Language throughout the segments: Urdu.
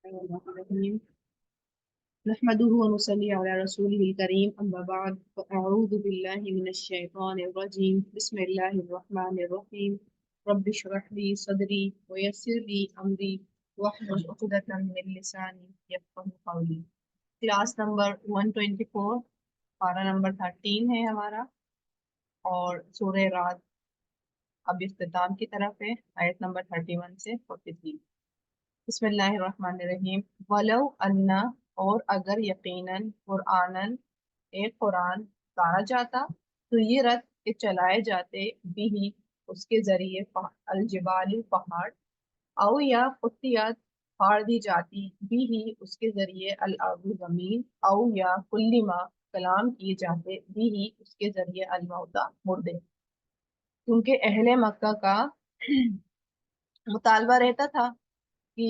الرحيم نحمده ونصلي على رسوله الكريم أما بعد فأعوذ بالله من الشيطان الرجيم بسم الله الرحمن الرحيم رب اشرح لي صدري ويسر لي أمري واحلل عقدة من لساني يفقهوا قولي. کلاس نمبر 124 پارہ نمبر 13 ہے ہمارا، اور سورہ رات اب اختتام کی طرف ہے، آیت نمبر 31 سے 43۔ بسم اللہ الرحمن الرحیم۔ ولو انا، اور اگر یقیناً قرآناً، ایک قرآن اتارا جاتا، تو یہ رت کے چلائے جاتے بھی اس کے ذریعے الجبال پہاڑ، او یا قطیات پھاڑ دی جاتی بھی اس کے ذریعے الارض زمین، او یا کلما کلام کیے جاتے بھی اس کے ذریعے الموتى مردے۔ کیونکہ اہل مکہ کا مطالبہ رہتا تھا کہ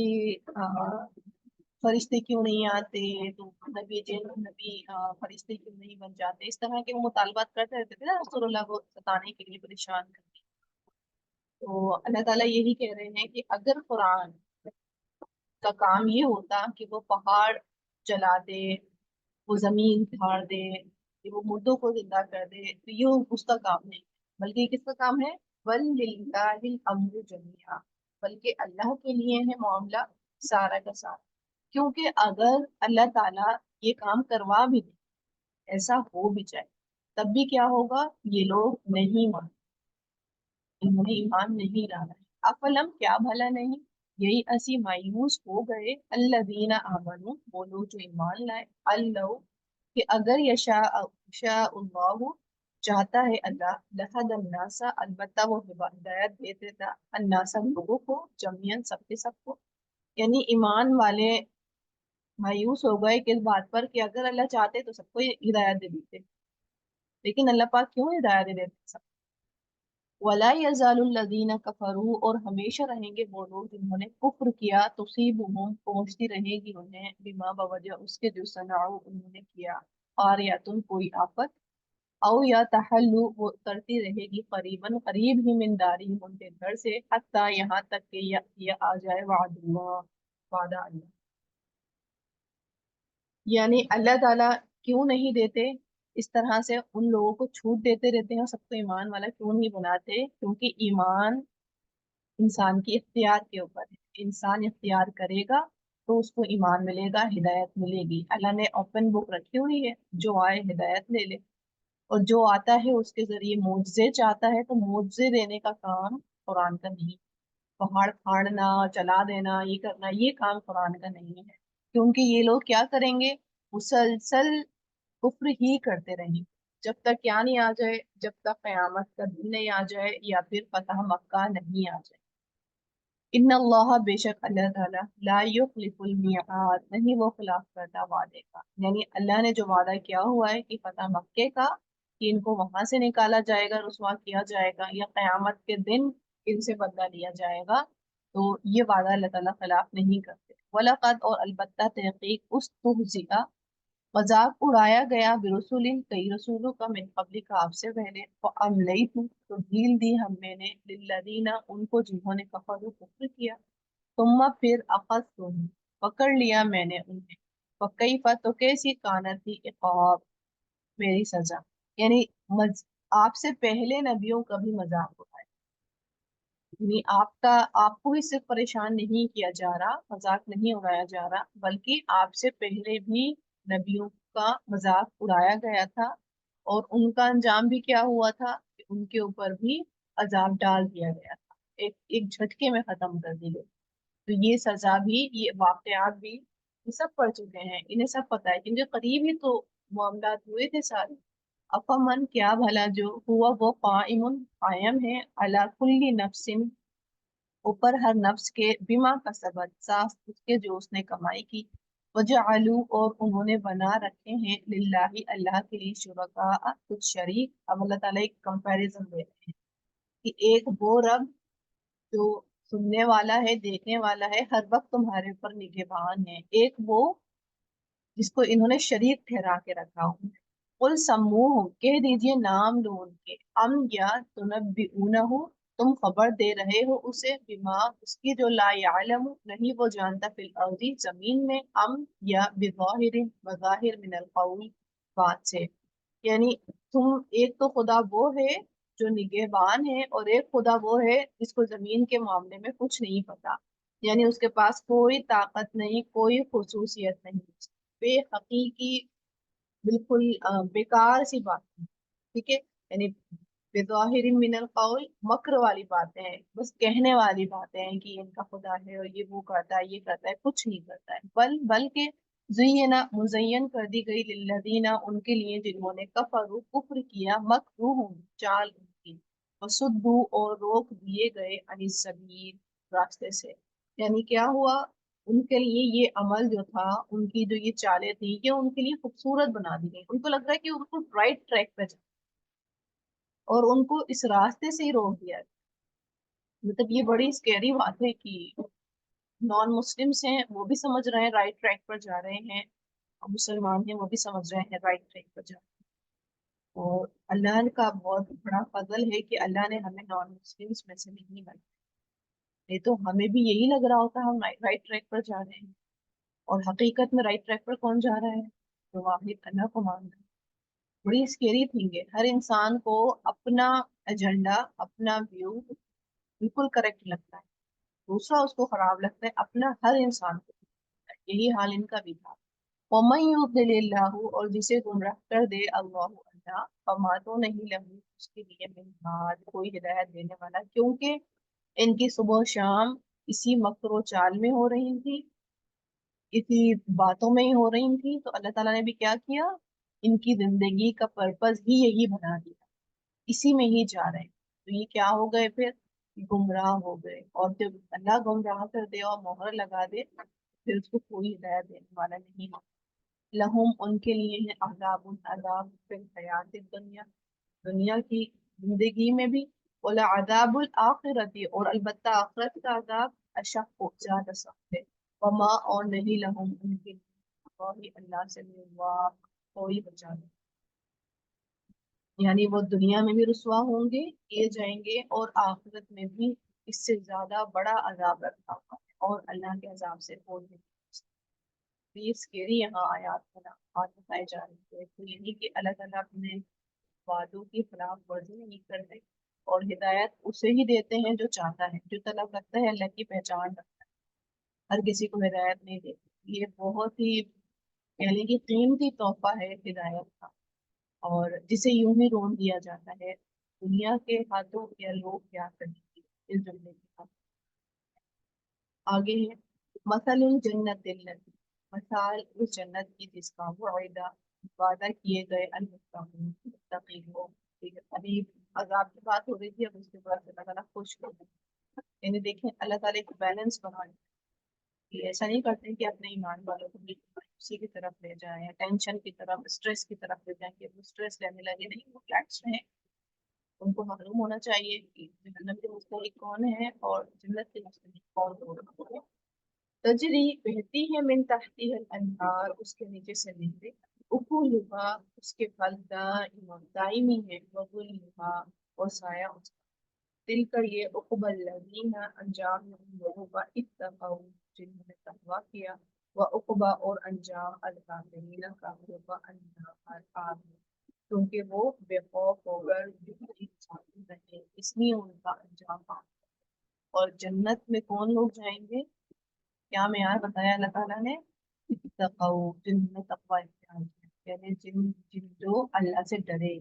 فرشتے کیوں نہیں آتے، تو نبی فرشتے کیوں نہیں بن جاتے، اس طرح کے وہ مطالبات کرتے رہتے تھے نا رسول اللہ کو ستانے کے لیے، پریشان کرنے۔ تو اللہ تعالیٰ یہی کہہ رہے ہیں کہ اگر قرآن کا کام یہ ہوتا کہ وہ پہاڑ جلا دے، وہ زمین پھاڑ دے، کہ وہ مردوں کو زندہ کر دے، تو یہ اس کا کام نہیں، بلکہ یہ کس کا کام ہے؟ وَلِلَّهِ الْأَمْرُ جَمِيعًا، بلکہ اللہ کے لیے ہے معاملہ سارا کا سارا۔ کیونکہ اگر اللہ تعالیٰ یہ کام کروا بھی دے، ایسا ہو بھی جائے، تب بھی کیا ہوگا؟ یہ لوگ نہیں مان، انہوں نے ایمان نہیں لانا ہے۔ افلم، کیا بھلا نہیں، یہی ایسی مایوس ہو گئے، الذین آمنوا، وہ لوگ جو ایمان لائے، اللہ، کہ اگر یشاء اللہ، چاہتا ہے اللہ، لہد الناس، البتہ وہ ہدایت دے دیتا الناس، لوگوں کو، جمیعاً سب کے سب کو۔ یعنی ایمان والے مایوس ہو گئے کس بات پر؟ کہ اگر اللہ چاہتے تو سب کو ہدایت دے دیتے، لیکن اللہ پاک کیوں ہدایت دے دیتے سب؟ وَلَا يَزَالُ الَّذِينَ كَفَرُوا، اور ہمیشہ رہیں گے وہ لوگ جنہوں نے کفر کیا، تصیبہم، پہنچتی رہے گی انہیں، بما، بوجہ اس کے، جو صنعوا انہوں نے کیا، قاریۃ، کوئی آفت، او یا تحلوا، وہ اترتی رہے گی، قریباً، قریب ہی، من دارہم، ان کے گھر سے، حتی، یہاں تک کہ یہ آ جائے وعد اللہ، وعدہ اللہ۔ یعنی اللہ تعالیٰ کیوں نہیں دیتے اس طرح سے، ان لوگوں کو چھوٹ دیتے رہتے ہیں، سب کو ایمان والا کیوں نہیں بناتے؟ کیونکہ ایمان انسان کی اختیار کے اوپر ہے، انسان اختیار کرے گا تو اس کو ایمان ملے گا، ہدایت ملے گی۔ اللہ نے اوپن بک رکھی ہوئی ہے، جو آئے ہدایت لے لے، اور جو آتا ہے اس کے ذریعے معجزے چاہتا ہے تو معجزے دینے کا کام قرآن کا نہیں، پہاڑ پھاڑنا، چلا دینا، یہ کرنا، یہ کام قرآن کا نہیں ہے۔ کیونکہ یہ لوگ کیا کریں گے؟ مسلسل کفر ہی کرتے رہیں گے، جب تک کیا نہیں آ جائے، جب تک قیامت کا دن نہیں آ جائے، یا پھر فتح مکہ نہیں آ جائے۔ ان اللہ، بے شک اللہ تعالیٰ، لا یخلف المیعاد، نہیں وہ خلاف کرتا وعدے کا۔ یعنی اللہ نے جو وعدہ کیا ہوا ہے کہ فتح مکے کا، کہ ان کو وہاں سے نکالا جائے گا، رسوا کیا جائے گا، یا قیامت کے دن ان سے بدلہ لیا جائے گا، تو یہ وعدہ اللہ تعالیٰ خلاف نہیں کرتے۔ وَلَقَدْ، اور البتہ تحقیق، استہزئ، مذاق اڑایا گیا، برسول، کئی رسولوں کا، من قبل کا، آپ سے پہلے، فَأَمْلَيْتُ، تو ڈھیل دی ہم میں نے، للذین، ان کو جنہوں نے کفروا، کفر کیا، ثم، پھر، اخذتہم، پکڑ لیا میں نے انہیں، فکیف، تو کیسی، کانت تھی، عقاب، میری سزا۔ یعنی آپ سے پہلے نبیوں کا بھی مذاق اڑایا، یعنی آپ کو ہی صرف پریشان نہیں کیا جا رہا، مذاق نہیں اڑایا جا رہا، بلکہ آپ سے پہلے بھی نبیوں کا مذاق اڑایا گیا تھا، اور ان کا انجام بھی کیا ہوا تھا کہ ان کے اوپر بھی عذاب ڈال دیا گیا تھا، ایک جھٹکے میں ختم کر دی گئی۔ تو یہ سزا بھی، یہ واقعات بھی، یہ سب پڑھ چکے ہیں، انہیں سب پتہ ہے، کیونکہ قریب ہی تو معاملات ہوئے تھے سارے۔ افمن، کیا بھلا جو، ہوا وہ، قائم، قائم ہے، علی کل نفس، اوپر ہر نفس کے، بما کسبت، صاف اس کے جو اس نے کمائی کی، وجعلوا، اور انہوں نے بنا رکھے ہیں، للہ، اللہ کے لیے، شرکاء، کچھ شریک۔ اب اللہ تعالیٰ ایک کمپیریزن دے رہے ہیں کہ ایک وہ رب جو سننے والا ہے، دیکھنے والا ہے، ہر وقت تمہارے اوپر نگہبان ہے، ایک وہ جس کو انہوں نے شریک ٹھہرا کے رکھا ہوں۔ قل سموہم، کہہ دیجئے نام لو ان کے، ام، یا تنبئونہ، تم خبر دے رہے ہو اسے بما اس کی جو لا یعلم نہیں وہ جانتا فی الارض زمین میں، یا بظاہر بظاہر من القول بات سے، یعنی تم ایک تو خدا وہ ہے جو نگہبان ہے، اور ایک خدا وہ ہے جس کو زمین کے معاملے میں کچھ نہیں پتا، یعنی اس کے پاس کوئی طاقت نہیں، کوئی خصوصیت نہیں، بے حقیقی، بالکل بیکار سی بات ہے، ٹھیک ہے، یعنی بظاہر من القول مکر والی باتیں ہیں، بس کہنے والی باتیں ہیں کہ ان کا خدا ہے اور یہ وہ کرتا ہے یہ کرتا ہے، کچھ نہیں کرتا ہے، بلکہ زینا مزین کر دی گئی للذین ان کے لیے جنہوں نے کفروا کفر کیا، مکروہم چال ان کی، وصدوا اور روک دیے گئے عن السبیل راستے سے، یعنی کیا ہوا، ان کے لیے یہ عمل جو تھا، ان کی جو یہ چالیں تھی، یہ ان کے لیے خوبصورت بنا دی گئی، ان کو لگ رہا ہے کہ ان کو رائٹ ٹریک پہ جا، اور ان کو اس راستے سے ہی روک دیا گیا۔ مطلب یہ بڑی اسکیری بات ہے کہ نان مسلمس ہیں وہ بھی سمجھ رہے ہیں رائٹ ٹریک پر جا رہے ہیں، اور مسلمان ہیں وہ بھی سمجھ رہے ہیں رائٹ ٹریک پر جا رہے ہیں، اور اللہ کا بہت بڑا فضل ہے کہ اللہ نے ہمیں نان مسلمس میں سے نہیں بنایا، یہ تو ہمیں بھی یہی لگ رہا ہوتا ہم رائٹ ٹریک پر جا رہے ہیں، اور حقیقت میں رائٹ ٹریک پر کون جا رہا ہے؟ تو واحد اللہ کو مان رہا ہے۔ بڑی اسکیری تھنگ ہے، ہر انسان کو اپنا ایجنڈا، اپنا ویو بالکل کریکٹ لگتا ہے، دوسرا اس کو خراب لگتا ہے، اپنا ہر انسان کو، یہی حال ان کا بھی تھا۔ وَمَن يُضْلِلِ اللَّهُ اور جسے گمراہ کر دے اللہ، اللہ، فما تو نہیں لہو اس کے لیے من ہاد کوئی ہدایت دینے والا، کیونکہ ان کی صبح و شام اسی مکر و چال میں ہو رہی تھی، اسی باتوں میں ہی ہو رہی تھی، تو اللہ تعالیٰ نے بھی کیا کیا، ان کی زندگی کا پرپز ہی یہی بنا دیا، اسی میں ہی جا رہے ہیں، تو یہ کیا ہو گئے پھر، گمراہ ہو گئے، اور جب اللہ گمراہ کر دے اور مہر لگا دے پھر اس کو کوئی ہدایت دینے والا نہیں ہے۔ لہم ان کے لیے ہے عذاب عذاب فی الحیات دنیا، دنیا کی زندگی میں بھی، وَلَعَذَابُ الْآخِرَةِ اور البتہ آخرت کا عذاب اشق زیادہ سخت ہے، وما اور نہیں لہم ان کے لیے کوئی اللہ سے من واق کوئی بچا نہیں، یعنی وہ دنیا میں بھی رسوا ہوں گے، کیے جائیں گے، اور آخرت میں بھی اس سے زیادہ بڑا عذاب رکھا ہوا ہے، اور اللہ کے عذاب سے کوئی نہیں بچ سکتا۔ تو یہ اسکیری یہاں آیات میں بات بتائی جا رہی ہے، تو یعنی کہ اللہ تعالیٰ اپنے وعدوں کی خلاف ورزی نہیں کرتے، اور ہدایت اسے ہی دیتے ہیں جو چاہتا ہے، جو طلب رکھتا ہے اللہ کی پہچان رکھتا ہے، ہر کسی کو ہدایت نہیں دیتے، یہ بہت ہی یعنی کہ قیمتی تحفہ ہے ہدایت کا، اور جسے یوں ہی رون دیا جاتا ہے دنیا کے ہاتھوں یا لوگ کیا کریں گے، اس جملے کے ساتھ آگے ہے مثل الجنت التي مثال اس جنت کی جس کا وعدہ وعدہ کیے گئے المتقین متقی کو، ٹھیک ہے، ابھی عذاب کی بات ہو رہی تھی، اب اس کے بعد اللہ تعالیٰ خوش ہو گئے، یعنی دیکھیں اللہ تعالیٰ ایک بیلنس بنا، یہ ایسا نہیں کرتے کہ اپنے ایمان والوں کو اسی کی طرف لے جائیں، یا ٹینشن کی طرف، اسٹریس کی طرف لے جائیں کہ وہ اسٹریس لینے لگے، نہیں، وہ ریلیکس رہیں، ان کو معلوم ہونا چاہیے کہ جہنم کے مستحق کون ہے اور جنت کے مستحق کون ہوگا۔ تجری بہتی ہے من تحتی الانہار اس کے نیچے سے نہریں، اکلھا اس کے پھل دائمی ہے، وظلھا اور سایہ اس کا، دل کا یہ عقبى الذین انجام ہے ان لوگوں کا اتقوا جنہوں نے تقوی کیا، وعقبى اور انجام الکافرین کافروں کا النار آگ ہے، کیونکہ وہ بے خوف ہو کر جھوٹی چھاتی رہے، اس لیے ان کا انجام آگ ہے۔ اور جنت میں کون لوگ جائیں گے، کیا معیار بتایا اللہ تعالیٰ نے، اتقوا جنہوں نے تقوی اختیار کیا، یعنی جن جو اللہ سے ڈرے،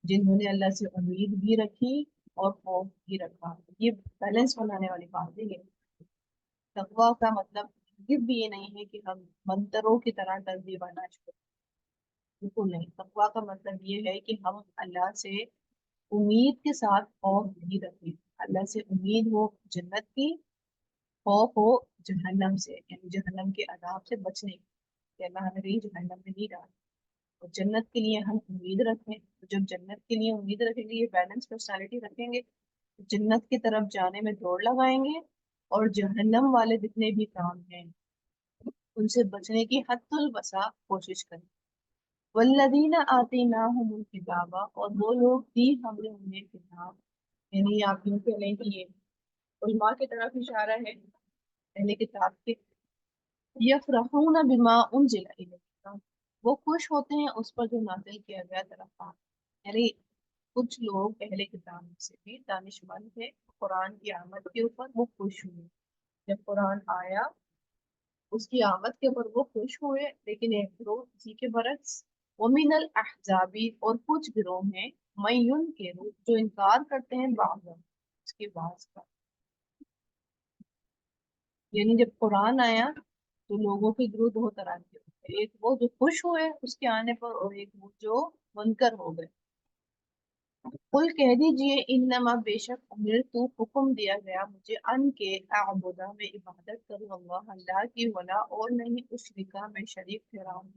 جنہوں نے اللہ سے امید بھی رکھی اور خوف بھی رکھا، یہ بیلنس بنانے والی بات ہے یہ۔ تقوی کا مطلب بھی یہ نہیں ہے کہ ہم منتروں کی طرح تصویر بننا چھوڑیں، بالکل نہیں، تقوی کا مطلب یہ ہے کہ ہم اللہ سے امید کے ساتھ خوف نہیں رکھیں، اللہ سے امید ہو جنت کی، خوف ہو جہنم سے، یعنی جہنم کے عذاب سے بچنے کی، کہ اللہ ہمیں کہیں جہنم میں نہیں ڈالے، اور جنت کے لیے ہم امید رکھیں، تو جب جنت کے لیے امید رکھیں گے، یہ بیلنس پرسنالٹی رکھیں گے، جنت کی طرف جانے میں دوڑ لگائیں گے، اور جہنم والے جتنے بھی کام ہیں ان سے بچنے کی حد البسا کوشش کریں۔ والذین آتیناہم الکتاب اور وہ لوگ دی ہم نے انہیں کتاب، یعنی آپ یوں کہہ لیں کہ یہ علماء کی طرف اشارہ ہے، اہل کتاب کے، یفرحون بما انزل الیک، وہ خوش ہوتے ہیں اس پر جو نازل کیا گیا طرف آپ، یعنی کچھ لوگ اہل کتاب میں سے بھی دانشمند تھے، قرآن کی آمد کے اوپر وہ خوش ہوئے، جب قرآن آیا اس کی آمد کے اوپر وہ خوش ہوئے، لیکن ایک گروہ اسی کے برعکس، ومن الاحزابی، اور کچھ گروہ ہیں، میون کے روح جو انکار کرتے ہیں بعض اس کے بعض کا، یعنی جب قرآن آیا تو لوگوں کے گروہ دو طرح کے ہوتے، ایک وہ جو خوش ہوئے اس کے آنے پر، اور ایک وہ جو منکر ہو گئے۔ قل کہہ دیجئے انما بے شک تو حکم دیا گیا مجھے ان کے اعبدا میں عبادت کروں اللہ اللہ کی، ولا اور نہیں اشرکا میں شریک ٹھہراؤں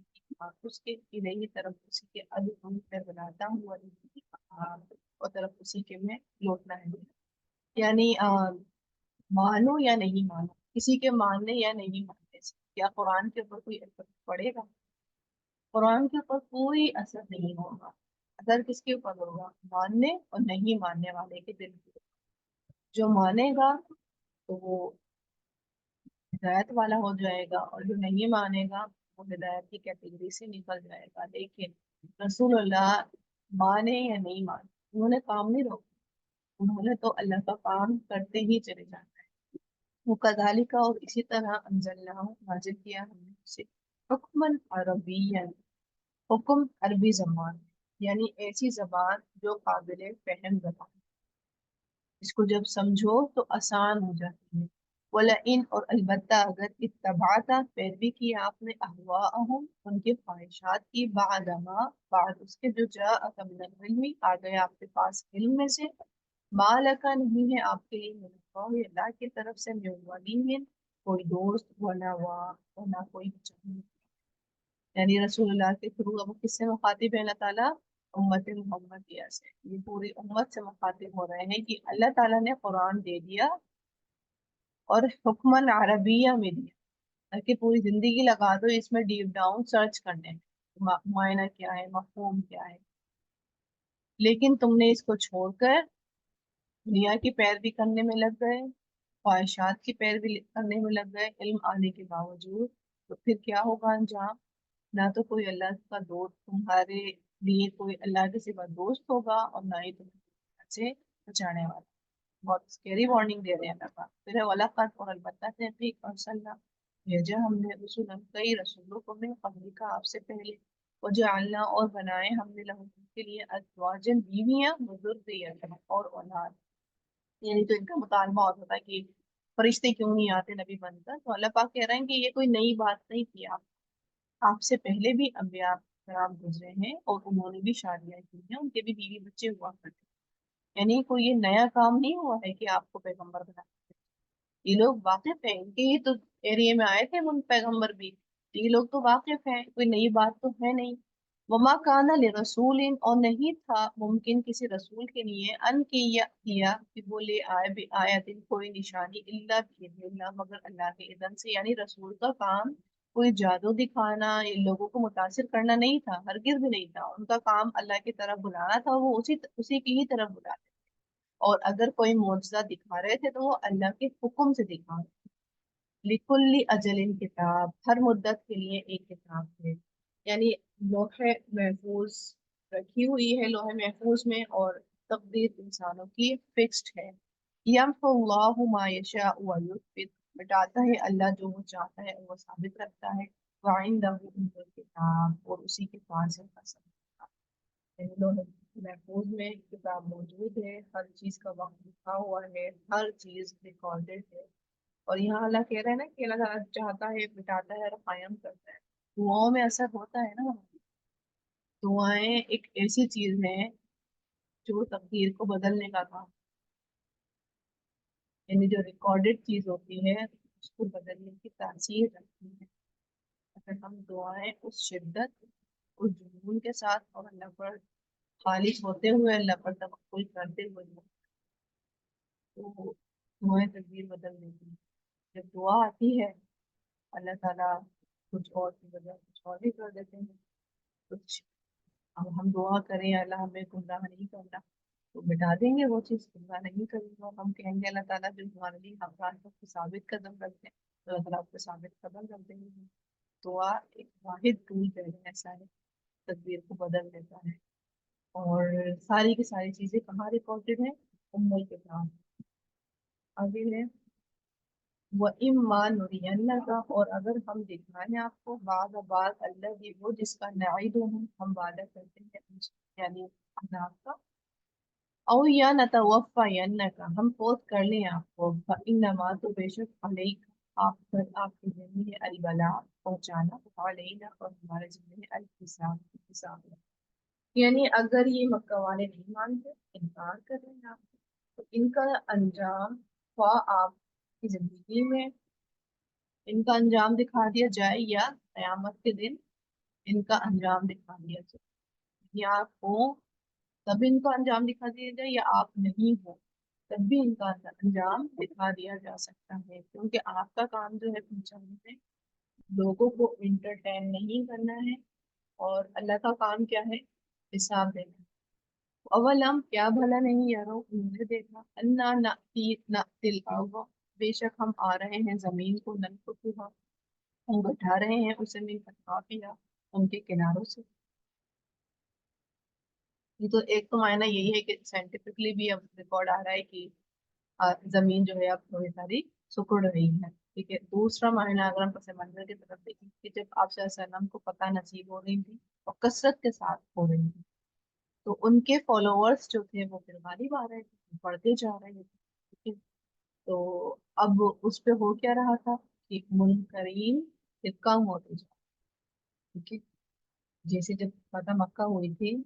اس کے الہی طرف اسی کے ادعو میں بناتا ہوں، اور طرف اسی کے میں لوٹنا ہے، یعنی مانو یا نہیں مانو، کسی کے ماننے یا نہیں ماننے سے کیا قرآن کے اوپر کوئی اثر پڑے گا؟ قرآن کے اوپر کوئی اثر نہیں ہوگا۔ اثر کس کے اوپر ہوگا؟ ماننے اور نہیں ماننے والے کے دل کے اوپر۔ جو مانے گا تو وہ ہدایت والا ہو جائے گا، اور جو نہیں مانے گا وہ ہدایت کی کیٹیگری سے نکل جائے گا۔ لیکن رسول اللہ مانے یا نہیں مانے، انہوں نے کام نہیں روکا، انہوں نے تو اللہ کا کام کرتے ہی چلے جانا ہے۔ وہ کذالک، اور اسی طرح انزلنا نازل کیا ہم نے اسے حکمن عربیا، حکم عربی زبان، یعنی ایسی زبان جو قابل فہم زبان، اس کو جب سمجھو تو آسان ہو جاتی ہے۔ وَلَئِن، اور البتہ اگر اتبعتا پیروی کی آپ نے اہواءہم ان کے خواہشات کی، بعد اس کے جو جاءک من العلم آ گیا آپ کے پاس علم میں سے، ما لکا نہیں ہے آپ کے لیے من اللہ اللہ کی طرف سے من ولی، کوئی دوست، ولا نہ کوئی بچانے، یعنی رسول اللہ کے تھرو اب کس سے مخاطب ہے اللہ تعالیٰ؟ امت محمدیہ سے، یہ پوری امت سے مخاطب ہو رہے ہیں کہ اللہ تعالیٰ نے قرآن دے دیا اور حکمن عربیہ میں دیا، تاکہ پوری زندگی لگا دو اس میں ڈیپ ڈاؤن سرچ کرنے میں، معنی کیا ہے، مفہوم کیا ہے، لیکن تم نے اس کو چھوڑ کر دنیا کی پیروی کرنے میں لگ گئے، خواہشات کی پیروی کرنے میں لگ گئے علم آنے کے باوجود، تو پھر کیا ہوگا انجام؟ نہ تو کوئی اللہ کا دوست تمہارے لیے کوئی اللہ کے سوا دوست ہوگا، اور نہ ہی تمہیں سے بچانے والا۔ بہت اسکیری وارننگ دے رہے ہیں اللہ پاک۔ پھر ہے وَلَقَدْ، اور البتہ تحقیق ارسلنا بھیجا ہم نے رسولا کئی رسولوں کو من قبل کا آپ سے پہلے، وجعلنا اور بنائے ہم نے لہم کے لیے ازواجن بیویاں، وذریۃ اور اولاد، یعنی تو ان کا مطالبہ ہوتا ہے کہ فرشتے کیوں نہیں آتے نبی بن کر، تو اللہ پاک کہہ رہے ہیں کہ یہ کوئی نئی بات نہیں تھی، آپ سے پہلے بھی انبیاء کرام گزرے ہیں اور انہوں نے بھی شادیاں کی ہیں، ان کے بھی بیوی بچے ہوا کرتے ہیں، یعنی کوئی یہ نیا کام نہیں ہوا ہے کہ آپ کو پیغمبر بنا، یہ لوگ واقف ہیں، ان کے ہی تو ایریے میں آئے تھے ان پیغمبر بھی، تو یہ لوگ تو واقف ہیں، کوئی نئی بات تو ہے نہیں۔ وما کان لرسول، اور نہیں تھا ممکن کسی رسول کے لیے ان کی یا کہ وہ لے آئے بھی آیت کوئی نشانی، الا باذن اللہ مگر اللہ کے اذن سے، یعنی رسول کا کام کوئی جادو دکھانا یا لوگوں کو متاثر کرنا نہیں تھا، ہرگز بھی نہیں تھا، ان کا کام اللہ کی طرف بلانا تھا، وہ اسی کی ہی طرف بلاتے، اور اگر کوئی معجزہ دکھا رہے تھے تو وہ اللہ کے حکم سے دکھا رہے تھے۔ لکل اجل کتاب، ہر مدت کے لیے ایک کتاب ہے، یعنی لوح محفوظ رکھی ہوئی ہے لوح محفوظ میں، اور تقدیر انسانوں کی فکسڈ ہے۔ یمحو اللہ ما یشاء ویثبت، مٹاتا ہے اللہ جو وہ چاہتا ہے وہ ثابت رکھتا ہے، وعندہ ام الکتاب، اور اسی کے پاس ہے اصل کتاب، یعنی لوح محفوظ میں کتاب موجود ہے، ہر چیز کا وقت لکھا ہوا ہے، ہر چیز ریکارڈڈ ہے، اور یہاں اللہ کہہ رہے ہیں نا کہ اللہ تعالیٰ چاہتا ہے مٹاتا ہے اور قائم کرتا ہے، دعاؤں میں اثر ہوتا ہے نا، دعائیں ایک ایسی چیز ہے جو تقدیر کو بدلنے کا کام، یعنی جو ریکارڈڈ چیز ہوتی ہے اس کو بدلنے کی تاثیر رکھتی ہے، اگر ہم دعائیں اس شدت، اس جنون کے ساتھ اور اللہ پر خالص ہوتے ہوئے، اللہ پر توکل کرتے ہوئے، تو دعائیں تقدیر بدل دیتی ہیں۔ جب دعا آتی ہے اللہ تعالیٰ کچھ اور کی وجہ کچھ اور بھی کر دیتے ہیں، کچھ اب ہم دعا کریں اللہ ہمیں گمراہ نہیں کرنا، تو مٹا دیں گے وہ چیز، پورا نہیں کریں گے، اور ہم کہیں گے اللہ تعالیٰ جو ہمارے لیے حقات ہے اس کو ثابت قدم رکھتے ہیں، تو اللہ تعالیٰ آپ کو ثابت قدم رکھ دیں گے۔ دعا ایک واحد ٹول ایسا ہے، تقدیر کو بدل دیتا ہے۔ اور ساری کی ساری چیزیں کہاں ریکارڈڈ ہیں؟ ام الکتاب۔ آگے ہے وَإِمَّا نُرِيَنَّكَ، اور اگر ہم دکھائیں آپ کو بعض اللہ کی وہ جس کا نعیدہم ہم وعدہ کرتے ہیں، یعنی عذاب کا، او یا نتوفینک ہم فوت کر لیں آپ کو، فانما تو بے شک علیک آپ پر، آپ کے ذمہ ہے البلاغ پہنچانا، علینا اور ہمارے ذمہ ہے الحساب حساب۔ یعنی اگر یہ مکہ والے نہیں مانتے، انکار کر رہے ہیں آپ، تو ان کا انجام خواہ آپ کی زندگی میں ان کا انجام دکھا دیا جائے یا قیامت کے دن ان کا انجام دکھا دیا جائے، یا آپ ہو تب ان کا انجام دکھا دیا جائے، یا آپ نہیں ہو تب بھی ان کا انجام دکھا دیا جا سکتا ہے، کیونکہ آپ کا کام جو ہے پہنچانے میں، لوگوں کو انٹرٹین نہیں کرنا ہے، اور اللہ کا کام کیا ہے؟ حساب دینا۔ اولم کیا بھلا نہیں یارو انہوں نے دیکھا، انا نأتی الارض بے شک ہم آ رہے ہیں زمین کو، ننقصها ہم گٹھا رہے ہیں اسے من اطرافها ان کے کناروں سے۔ یہ تو ایک تو معنی یہی ہے کہ سائنٹیفکلی بھی اب ریکارڈ آ رہا ہے کہ زمین جو ہے اب تھوڑی ساری سکڑ رہی ہے، ٹھیک ہے۔ دوسرا معنی اگر ہم پس منظر کی طرف دیکھیں کہ جب آپ صلی اللہ علیہ وسلم کو پتہ نصیب ہو رہی تھی اور کثرت کے ساتھ ہو رہی تھی، تو ان کے فالوورز جو تھے وہ پھر غالب آ رہے تھے، بڑھتے جا رہے تھے، ٹھیک ہے۔ تو اب اس پہ ہو کیا رہا تھا کہ منکرین پھر کم ہوتے جا رہے، ٹھیک ہے۔ جیسے جب فتح مکہ ہوئی تھی،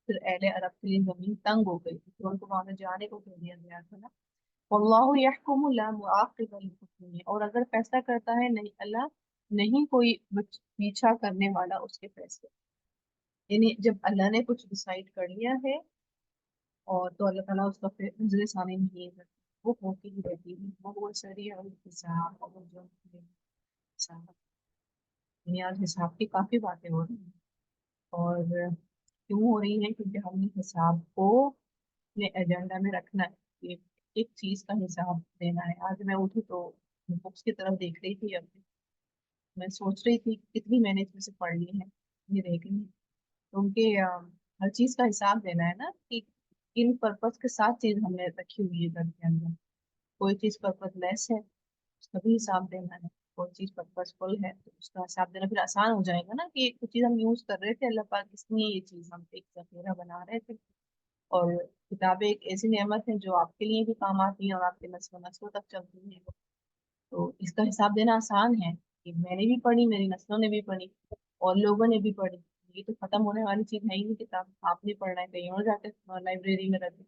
پھر اہل عرب کے لیے زمین تنگ ہو گئی تھی، تو ان کو وہاں سے جانے کو کہہ دیا گیا تھا نا۔ واللہ یحکم لا معاقب لحکمہ، اور اگر فیصلہ کرتا ہے نہیں اللہ، نہیں کوئی پیچھا کرنے والا اس کے فیصلے، یعنی جب اللہ نے کچھ ڈیسائیڈ کر لیا ہے اور تو اللہ تعالیٰ اس کا پھر نظر ثانی نہیں کرتا، وہ ہوتی ہی رہتی ہے، وہ سریع الحساب، اور جو حساب، یعنی آج حساب کی کافی باتیں ہو رہی ہیں، اور کیوں ہو رہی ہے؟ کیونکہ ہم نے حساب کو اپنے ایجنڈا میں رکھنا ہے کہ ایک چیز کا حساب دینا ہے۔ آج میں اٹھی تو بکس کی طرف دیکھ رہی تھی، ابھی میں سوچ رہی تھی کتنی میں نے اس میں سے پڑھ لی ہے، یہ دیکھ لی، کیونکہ ہر چیز کا حساب دینا ہے نا، کہ کن پرپز کے ساتھ چیز ہم نے رکھی ہوئی ہے گھر کے اندر۔ کوئی چیز پرپز لیس ہے اس کا بھی حساب دینا ہے، کوئی چیز پرپز فل ہے تو اس کا حساب دینا پھر آسان ہو جائے گا نا، کہ کچھ چیز ہم یوز کر رہے تھے، اللہ پاک اس لیے یہ چیز ہم ایک ذخیرہ بنا رہے تھے، اور کتابیں ایک ایسی نعمت ہے جو آپ کے لیے بھی کام آتی ہیں اور آپ کے نسل و نسلوں تک چلتی ہیں، تو اس کا حساب دینا آسان ہے کہ میں نے بھی پڑھی، میری نسلوں نے بھی پڑھی، اور لوگوں نے بھی پڑھی، یہ تو ختم ہونے والی چیز ہے ہی نہیں کتاب، آپ نے پڑھنا ہے کہیں اور جاتے لائبریری میں رہتے،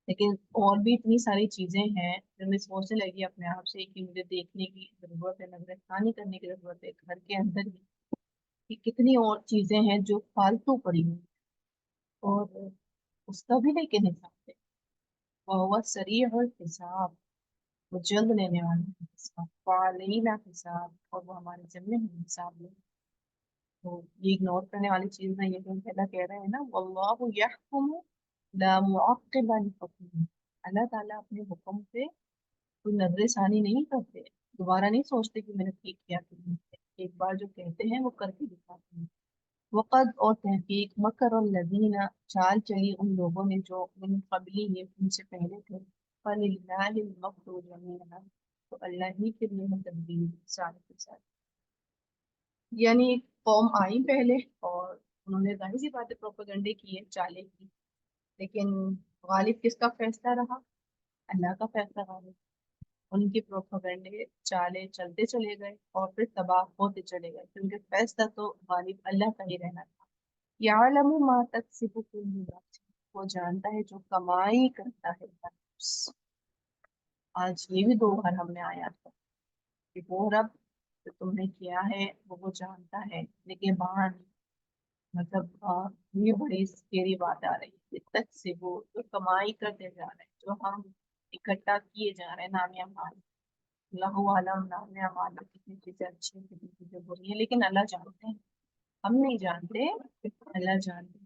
لیکن اور بھی اتنی ساری چیزیں ہیں جو میں سوچنے لگی اپنے آپ سے کہ مجھے دیکھنے کی ضرورت ہے، نظر ثانی کرنے کی ضرورت ہے گھر کے اندر ہی، کہ کتنی اور چیزیں ہیں جو فالتو پڑی ہوئی، اور اس کا بھی لیکن حساب ہے، وہ سریع الحساب، وہ جلد لینے والا ہے حساب، فعلینا حساب، اور وہ ہمارے ذمے میں حساب لے، تو یہ اگنور کرنے والی چیز نہیں ہے، کیونکہ اللہ کہہ رہے ہیں نا واللہ یحکم لا معقب لحکمہ، اللہ تعالیٰ اپنے حکم پہ کوئی نظر ثانی نہیں کرتے، دوبارہ نہیں سوچتے کہ میں نے ٹھیک کیا کہ نہیں کیا، ایک بار جو کہتے ہیں وہ کر کے دکھاتے ہیں۔ وقد اور تحقیق مکر الذین چال چلی ان لوگوں نے جو من قبلی یہ ان سے پہلے تھے، فللہ المکر جمیعا، تو اللہ ہی کے لیے ہے تدبیر سارے کے سارے، یعنی ایک قوم آئی پہلے اور انہوں نے ظاہر سی باتیں پروپیگنڈے کی ہے، چالیں کی، لیکن غالب کس کا فیصلہ رہا؟ اللہ کا فیصلہ غالب، ان کی پروپیگنڈے چالیں چلتے چلے گئے اور پھر تباہ ہوتے چلے گئے، کیونکہ فیصلہ تو غالب اللہ کا ہی رہنا تھا۔ یعلم ما تکسب کل نفس، وہ جانتا ہے جو کمائی کرتا ہے ہر نفس۔ آج یہ بھی دو بار ہم نے آیا تھا کہ وہ رب جو تم نے کیا ہے وہ جانتا ہے، لیکن وہاں مطلب یہ بڑی سکیری بات آ رہی ہے، تک سے وہ جو کمائی کرتے جا رہے ہیں، جو ہم اکٹھا کیے جا رہے ہیں نامیہ مال، اللہ عالم نامیہ مال، کتنی چیزیں اچھی ہیں کتنی چیزیں بری ہیں، لیکن اللہ جانتے ہیں، ہم نہیں جانتے، اللہ جانتے ہیں۔